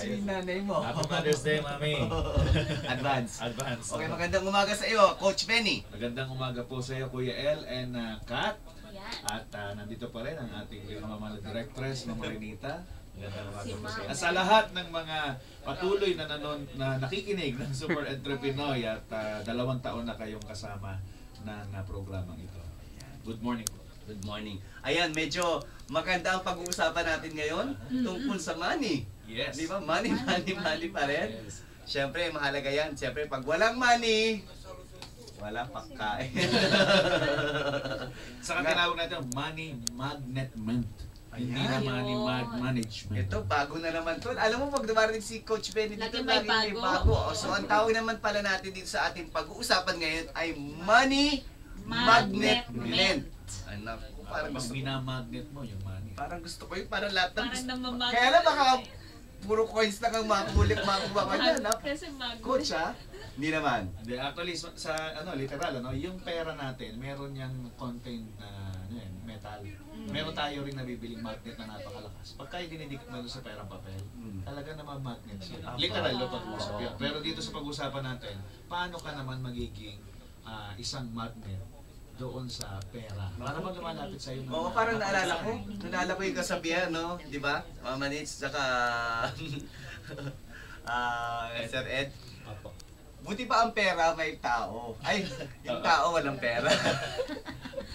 si nanay mo. Happy Mother's Day, Mami. Advance. Advance. Okay, magandang umaga sa iyo, Coach Benny. Magandang umaga po sa iyo, Kuya El and Kat. Yan. At nandito pa rin ang ating kamamahal na directress, Mama Renita. Magandang umaga Si po sa iyo. Ma'am. At sa lahat ng mga patuloy na, nakikinig ng Super Entrepreneur at 2 taon na kayong kasama ng programang ito. Good morning po. Good morning. Ayan, medyo maganda ang pag-uusapan natin ngayon tungkol sa money. Yes. Di ba? Money pa rin. Yes. Siyempre, mahalaga yan. Siyempre, pag walang money, walang pagkain. Saka tinawag natin money magnetment. Hindi na Ayan. money management. Ito, bago na naman to. Alam mo, pag dumarating si Coach Benny dito, Laging may laging may bago. bago. So, ang tawag naman pala natin dito sa ating pag-uusapan ngayon ay money magnetment. Ay, naku, parang Pag gusto ko. minamagnet mo yung money. Parang gusto ko yun, parang lahat ng Parang gusto. namamagnet. Kaya lang baka puro coins lang ang makulit makuha ka niya, no? Kasi magnet. Coach, ha? Hindi naman. Hindi, actually sa literal yung pera natin, meron yang contain metal. Meron tayo rin nabibiling magnet na napakalakas. Pagka dinidikit mo sa perang papel, talaga naman magnet siya. Literal yung pag-uusap yun. Pero dito sa pag-usapan natin, paano ka naman magiging isang magnet doon sa pera? Para bang lumalapit sa'yo ng Oo, parang naalala ko yung kasabihan, no? Di ba? Mama Nitz, tsaka Sir Ed. Apo. Buti pa ang pera may tao. Ay, yung tao walang pera.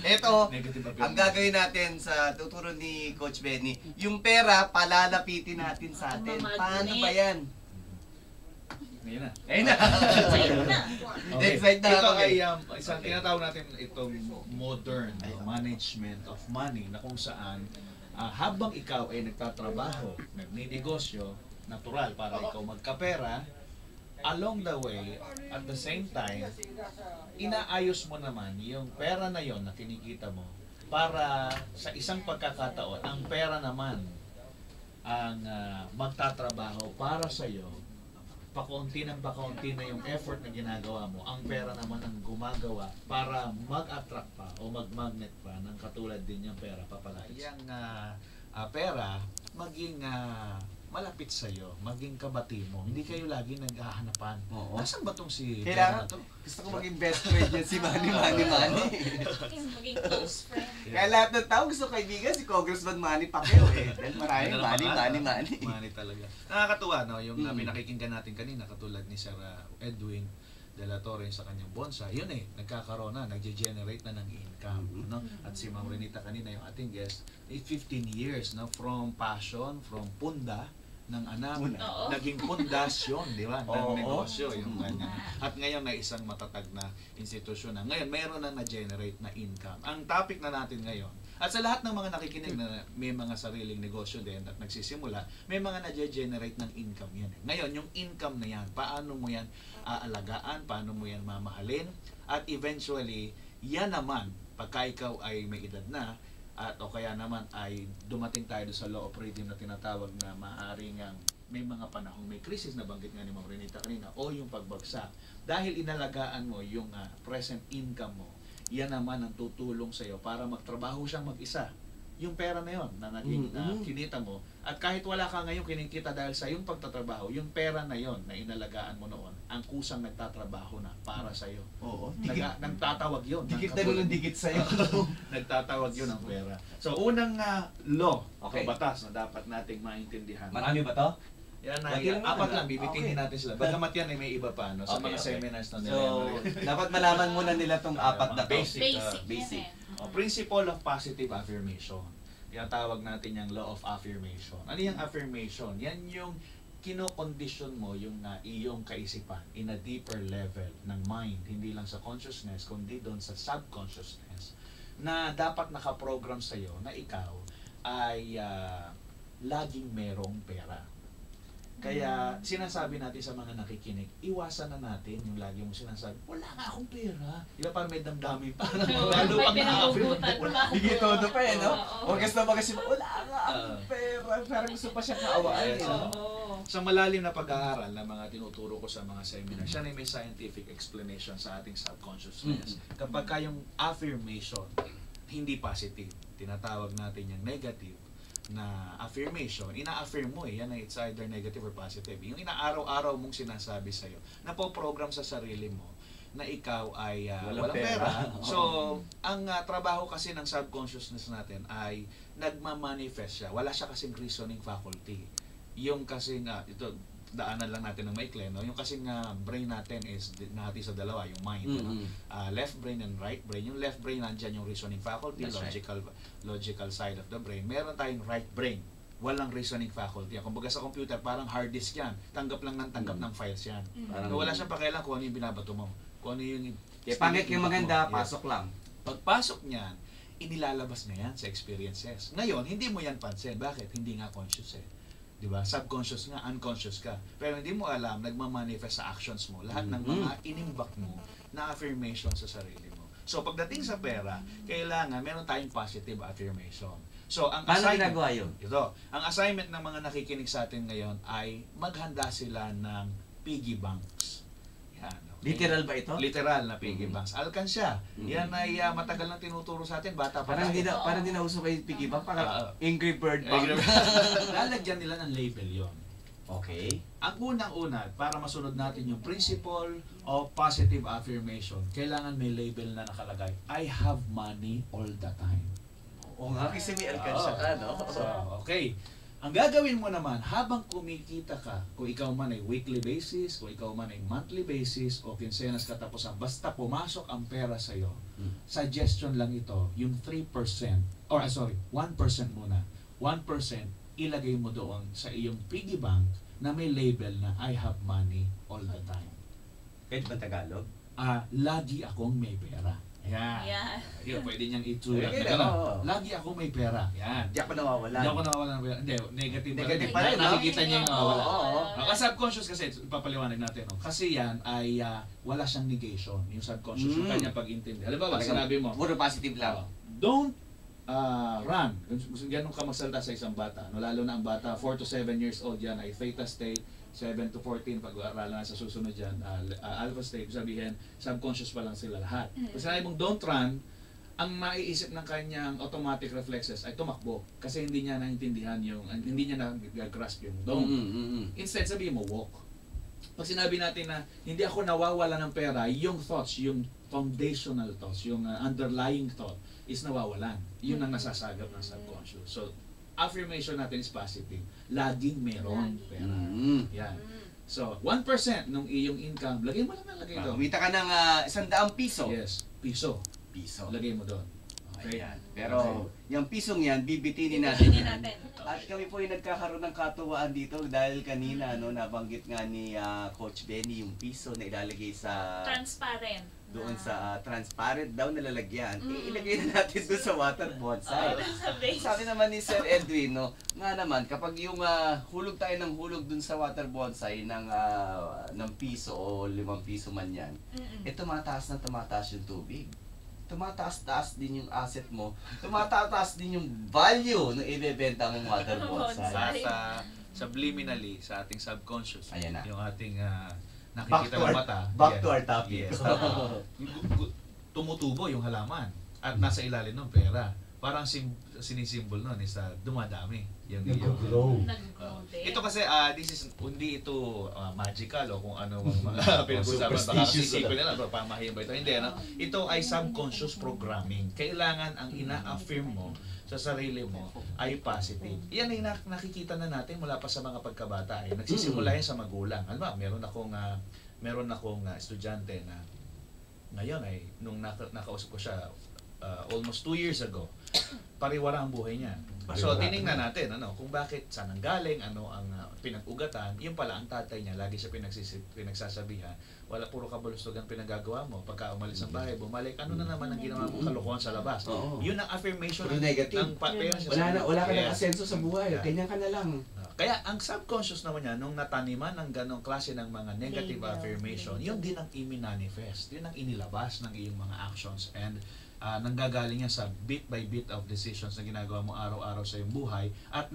Eto, Negative ang gagawin natin sa tuturo ni Coach Benny, yung pera palalapitin natin sa atin. Paano ba yan? Ngayon na. Ayun na. Ayun na. Excited na Ito ako, ay isang tinatawag natin itong modern management of money na kung saan habang ikaw ay nagtatrabaho, nagninegosyo, natural para ikaw magkapera, along the way, at the same time, inaayos mo naman yung pera na yon na kinikita mo para sa isang pagkakataon, ang pera naman ang magtatrabaho para sa iyo. Pakaunti ng pakaunti na yung effort na ginagawa mo, ang pera naman ang gumagawa para mag-attract pa o mag-magnet pa ng katulad din yung pera papalapit. Yung pera, maging malapit sa'yo, maging kabati mo. Hindi kayo lagi naghahanapan. Oo. Nasaan ba tong si Kailangan, pera na to? gusto ko maging best friend yan si Manny. Maging close friend. Kaya lahat ng tao gusto kaibigan si Congressman Manny Pacquiao eh. Dahil maraming Manny. Money talaga. Nakakatuwa, no? Yung pinakikinggan natin kanina, katulad ni Sir Edwin De La Torre sa kanyang bonsa, yun nagkakaroon na, nagge-generate na ng income. No? At si Ma'am Renita kanina, yung ating guest, 15 years, no? From passion, from punda, ng anak, Oo. naging pundasyon, di ba? Ng Oo. negosyo, yung ganyan. At ngayon na isang matatag na institusyon na. Ngayon, meron na na-generate na income. Ang topic na natin ngayon, at sa lahat ng mga nakikinig na may mga sariling negosyo din at nagsisimula, may mga na-generate ng income yan. Ngayon, yung income na yan, paano mo yan aalagaan, paano mo yan mamahalin, at eventually, yan naman, pagka ikaw ay may edad na, at o kaya naman ay dumating tayo sa law of rhythm na tinatawag na maaaring may mga panahong may krisis na banggit nga ni Ma'am Renita kanina o yung pagbagsak. Dahil inalagaan mo yung present income mo, yan naman ang tutulong sa iyo para magtrabaho siyang mag-isa. Yung pera na yon na naging kinita mo, at kahit wala ka ngayon kinikita dahil sa yung pagtatrabaho, yung pera na yon na inalagaan mo noon, ang kusang nagtatrabaho na para sa iyo. Oo. Nagtatawag yun. Dikit na nun ang dikit sa'yo. Nagtatawag yun ang pera. So, unang law Okay. o batas na dapat nating maintindihan. Marami ba to? Yan Konti ay, lang naman, apat ah. lang, bibitihin Okay. natin sila. Bagamat yan ay may iba pa, no? Sa Okay, mga okay. seminars na nila. So, dapat malaman muna nila tong apat na to. Basic. Basic. basic. Principle of positive affirmation. Yan tawag natin yung law of affirmation. Ano yung affirmation? Yan yung kinokondisyon mo yung iyong kaisipan in a deeper level ng mind, hindi lang sa consciousness, kundi doon sa subconsciousness, na dapat nakaprogram sa'yo na ikaw ay laging merong pera. Kaya sinasabi natin sa mga nakikinig, iwasan na natin yung lagi mong sinasabi, wala nga akong pera. Di ba parang may damdamin pa? Lalo May pang pinahugutan pa. Hindi todo pa eh, no? Oo. O gusto ba kasi, wala nga akong pera. Parang gusto pa siya kaawaan. Yes, no? Oo. Sa malalim na pag-aaral na mga tinuturo ko sa mga seminar, siya ay may scientific explanation sa ating subconsciousness. Kapag yung affirmation, hindi positive, tinatawag natin yung negative, na affirmation, ina-affirm mo yan ay it's either negative or positive. Yung inaaraw-araw mong sinasabi sa'yo, napoprogram sa sarili mo na ikaw ay walang pera. So, ang trabaho kasi ng subconsciousness natin ay nagmamanifest siya. Wala siya kasing reasoning faculty. Yung kasing, ito, daanan lang natin ng maikli, no? Yung kasing brain natin is nahati sa dalawa, yung mind, no? Left brain and right brain. Yung left brain, nandyan yung reasoning faculty, logical side of the brain. Meron tayong right brain, walang reasoning faculty. Kumbaga sa computer, parang hard disk yan. Tanggap lang ng tanggap ng files yan. So, wala siyang pakialam kung ano yung binabato mo. Kung ano yung... Pangit yung maganda, pasok lang. Pagpasok niyan, inilalabas niya yan sa experiences. Ngayon, hindi mo yan pansin. Bakit? Hindi nga conscious eh. Diba? Subconscious nga, unconscious ka. Pero hindi mo alam, nagmamanifest sa actions mo. Lahat ng mga inimbak mo na affirmation sa sarili mo. So, pagdating sa pera, kailangan meron tayong positive affirmation. So, ang Paano assignment, ginagawa yun? ito, ang assignment ng mga nakikinig sa atin ngayon ay maghanda sila ng piggy banks. Yan. Okay? Literal ba ito? Literal na piggy banks. Alkansya. Yan ay matagal nang tinuturo sa atin. Bata pa Parang tayo. di na uso kay Piggy Bank, parang Angry Bird Bank. Lalagyan nila ng label yon. Okay. Ang unang-una, para masunod natin yung principle of positive affirmation, kailangan may label na nakalagay, I have money all the time. Oo nga, kasi may alkansya ka, no? So, okay. Ang gagawin mo naman, habang kumikita ka, kung ikaw man ay weekly basis, kung ikaw man ay monthly basis, o kinsenas katapusan, basta pumasok ang pera sa'yo, suggestion lang ito, yung 3%, or 1% muna, 1% ilagay mo doon sa iyong piggy bank na may label na I have money all the time. Kahit ba Tagalog? Lagi akong may pera. Yan. Yeah. Yun, pwede niyang itulat. Pwede, oo. Lagi ako may pera. Yan. Di ako nawawala. Hindi ako nawawala ng pera. Hindi, negative Negative pa pa rin, no? Nakikita niya yung nawawala. Oo. Ang subconscious kasi, ipapaliwanag natin. No? Kasi yan ay wala siyang negation. Yung subconscious, yung kanya pag-intindi. Halimbawa, sinabi mo, Puro positive lang. don't run. Ganun ka magsalita sa isang bata. No? Lalo na ang bata, 4 to 7 years old yan ay theta state, 7 to 14, pag-aaralan na sa susunod dyan, alpha state, sabihin, subconscious pa lang sila lahat. Kung sinabi mong don't run, ang maiisip ng kanyang automatic reflexes ay tumakbo kasi hindi niya naintindihan yung, hindi niya na-grasp yung don't. Instead, sabihin mo, walk. Pag sinabi natin na hindi ako nawawala ng pera, yung thoughts, yung foundational thoughts, yung underlying thought is nawawalan. Yun ang nasasagap ng subconscious. So, affirmation natin is positive. Laging meron pera. Yan. So, 1% nung iyong income, lagay mo lang nalagay doon. Kumita ka ng 100 piso. Yes, piso. Piso. Lagay mo doon. Okay. Ayan. Pero, yung pisong yan, bibitinin natin. Bibitinin natin. At kami po ay nagkakaroon ng katuwaan dito dahil kanina, no, nabanggit nga ni Coach Benny yung piso na ilalagay sa... Transparent. Doon sa transparent daw na lalagyan. Ilagay na natin doon sa water bonsai. Sa base. Sabi naman ni Sir Edwin, no, nga naman, kapag yung hulog tayo ng hulog dun sa water bonsai ng piso o 5 piso man yan, tumataas na tumataas yung tubig. Tumataas-taas din yung asset mo. Tumataas din yung value ng ibebenta mong water bonsai. Subliminally, sa ating subconscious, Ayan na. yung ating nakikita ng mata. Back to our topic. Yes. Tumutubo yung halaman at nasa ilalim ng pera. Parang sinisimbol nun is dumadami. Yung Nag-grow. Nag-grow din. Ito kasi, hindi ito magical o kung ano mga pinag-usapan. Baka kasi isipin nila, pamahiyan ba ito? Hindi, no? Ito ay subconscious programming. Kailangan ang ina-affirm mo sa sarili mo ay positive. Yan ay nakikita na natin mula pa sa mga pagkabata. Nagsisimula yan sa magulang. Alam mo, meron akong estudyante na ngayon ay, nung nakausap ko siya almost 2 years ago, pariwara ang buhay niya. So, tiningnan natin kung bakit, saan ang galing, ano ang pinag-ugatan. Yung pala, ang tatay niya, lagi siya pinagsasabihan, wala, puro kabulustugan pinagagawa mo. Pagka umalis ng bahay, bumalik, ano na naman ang ginawa mong kalokohan sa labas. Yun ang affirmation ng parents. Wala ka ng asenso sa buhay. Ganyan ka na lang. Kaya ang subconscious naman niya, nung nataniman ng ganong klase ng mga negative affirmation, yun din ang i-manifest. Yun ang inilabas ng iyong mga actions. And nanggagaling yan sa bit by bit of decisions na ginagawa mo araw-araw sa iyong buhay at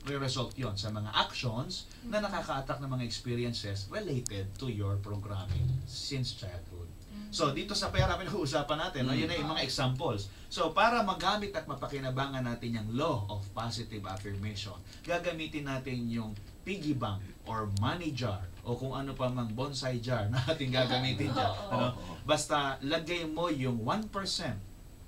re-result yon sa mga actions na nakaka-attract ng mga experiences related to your programming since childhood. So, dito sa pera, pinag-uusapan natin, no? Yun ay yung mga examples. So, para magamit at mapakinabangan natin yung law of positive affirmation, gagamitin natin yung piggy bank or money jar o kung ano pa mang bonsai jar na ating gagamitin dyan. Ano? Basta, lagay mo yung 1%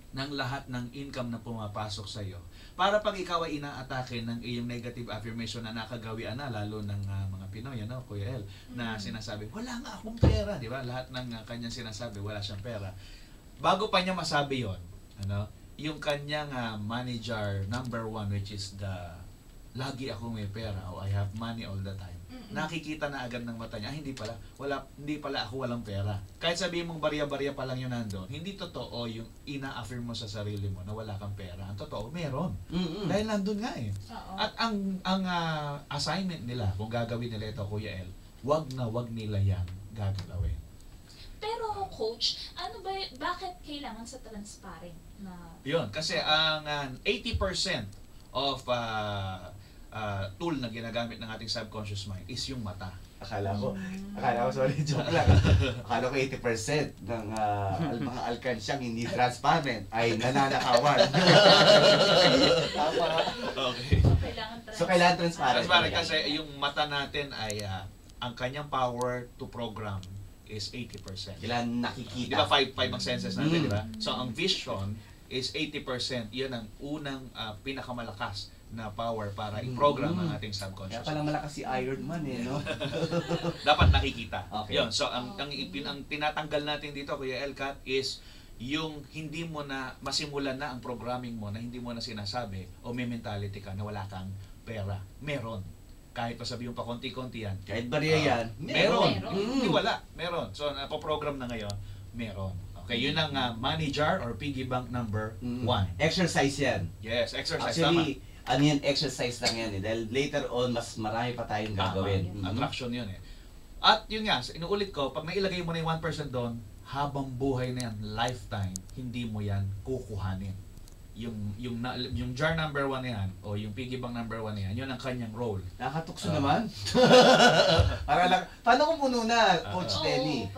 ng lahat ng income na pumapasok sa iyo. Para pag ikaw ay inaatake ng iyong negative affirmation na nakagawian na, lalo ng mga Pinoy, ano, Kuya El, na sinasabi, wala nga akong pera, di ba? Lahat ng kanyang sinasabi, wala siyang pera. Bago pa niya masabi yon, ano, yung kanyang money jar number 1, which is the lagi ako may pera o I have money all the time. Nakikita na agad ng mata niya, hindi pala ako walang pera. Kahit sabihin mong barya-barya pa lang yun nandun, hindi totoo yung ina-affirm mo sa sarili mo na wala kang pera. Ang totoo, meron. Dahil nandun nga eh. At ang assignment nila, kung gagawin nila ito, Kuya El, wag nila yan gagalawin. Pero coach, ano ba, bakit kailangan sa transparent na? Yun, kasi ang 80% of tool na ginagamit ng ating subconscious mind is yung mata. Akala ko, sorry, joke lang. Akala ko 80% ng mga alkansyang hindi transparent ay nananakawan. Tama. Okay. So, kailangan transparent. So, kailangan transparent. Transparent kasi yung mata natin ay ang kanyang power to program is 80%. Kailangan nakikita. Di ba 5 ang senses natin, di ba? So ang vision is 80%. Yun ang unang pinakamalakas na power para i-program ang ating Kaya subconscious. pala malakas si Iron Man eh, no? Dapat nakikita. Okay. Yun. So ang tinatanggal natin dito, Kuya Elcat, is yung hindi mo na masimulan na ang programming mo na hindi mo na sinasabi o may mentality ka na wala kang pera. Meron. Kahit pa sabihin pa konti-konti yan. Kahit bariya yan, Meron. Meron. Hindi wala. Meron. So napoprogram na ngayon, meron. Okay, yun ang money jar or piggy bank number 1. Exercise yan. Yes, exercise. Actually, ano yan, exercise lang yan eh. Dahil later on, mas marami pa tayong gagawin. Attraction yun eh. At yun nga, inuulit ko, pag nailagay mo na yung 1% doon, habang buhay na yan, lifetime, hindi mo yan kukuhanin. Yung jar number 1 na yan, o yung piggy bank number 1 na yan, yun ang kanyang role. Nakatukso naman. Para lang, paano kung puno na, Coach Tenny?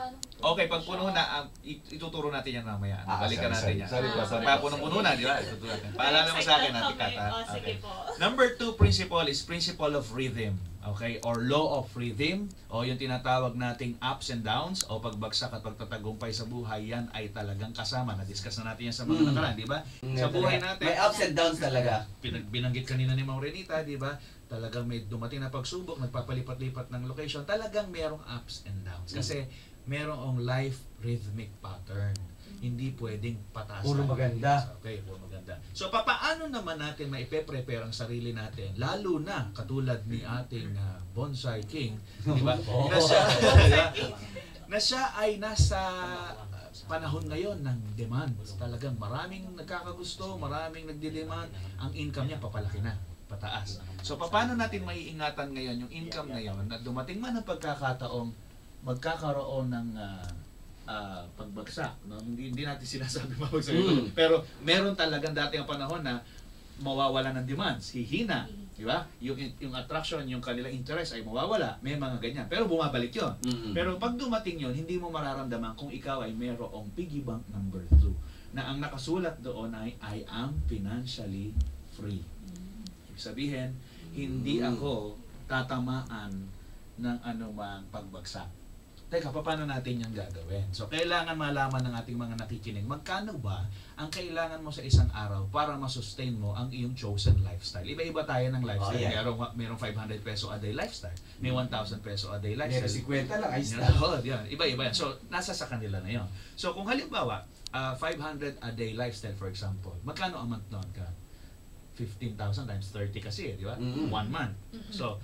Okay, pag puno na, ituturo natin yan mamaya. Balikan natin yan. Sorry po. Pag puno na, di ba? Ituturo natin. Paalala mo sa akin, Ate Kata. Sige po. Number 2 principle is principle of rhythm. Okay? Or law of rhythm. O yung tinatawag nating ups and downs. O pagbagsak at pagtatagumpay sa buhay. Yan ay talagang kasama. Na-discuss na natin yan sa mga nakaraan, di ba? Sa buhay natin. May ups and downs talaga. Binanggit kanina ni Ma'am Renita, di ba? Talagang may dumating na pagsubok, nagpapalipat-lipat ng location. Talagang merong ups and downs. Kasi merong life rhythmic pattern. Hindi pwedeng pataas. Puro maganda. Okay, puro maganda. So, papaano naman natin maipe-prepare ang sarili natin, lalo na katulad ni ating Bonsai King, di ba? na siya ay nasa panahon ngayon ng demand. Talagang maraming nagkakagusto, maraming nagdi-demand, ang income niya papalaki na, pataas. So, paano natin maiingatan ngayon yung income ngayon na dumating man ang pagkakataong magkakaroon ng pagbagsak, no? Hindi natin sinasabi mabagsak ito, pero meron talagang dati ang panahon na mawawala ng demands, hihina, di ba? Yung attraction, yung kanilang interest ay mawawala, may mga ganyan, pero bumabalik yon. Pero pag dumating yon, hindi mo mararamdaman kung ikaw ay mayroong piggy bank number 2 na ang nakasulat doon ay I am financially free. Ibig sabihin, hindi ako tatamaan ng anumang pagbagsak. Teka, paano natin yung gagawin? So, kailangan malaman ng ating mga nakikinig, magkano ba ang kailangan mo sa isang araw para masustain mo ang iyong chosen lifestyle? Iba-iba tayo ng lifestyle. Merong 500 peso a day lifestyle. May 1,000 peso a day lifestyle. Meron 50 lang, ayos na. Yan. Iba-iba yan. So, nasa sa kanila na yun. So, kung halimbawa, 500 a day lifestyle, for example, magkano ang month nun ka? 15,000 times 30 kasi, di ba? 1 month. So,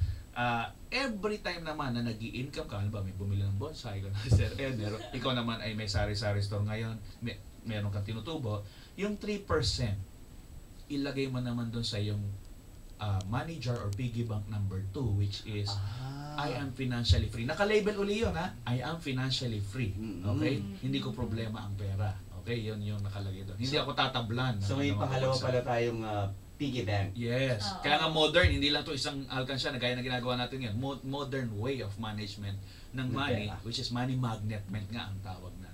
every time naman na nag-i-income ka, ba may bumili ng bonsai, ikaw naman ay may sari-sari store ngayon, meron kang tinutubo, yung 3%, ilagay mo naman doon sa yung money jar or piggy bank number 2, which is I am financially free. Naka-label uli yun, ha? I am financially free. Okay? Hindi ko problema ang pera. Okay? Yun yung nakalagay doon. Hindi ako tatablan. So may pangalawa pala tayong piggy bank. Yes. Kaya nga modern, hindi lang to isang alkansya na gaya na ginagawa natin yan. Modern way of management ng money, which is money magnet nga ang tawag na.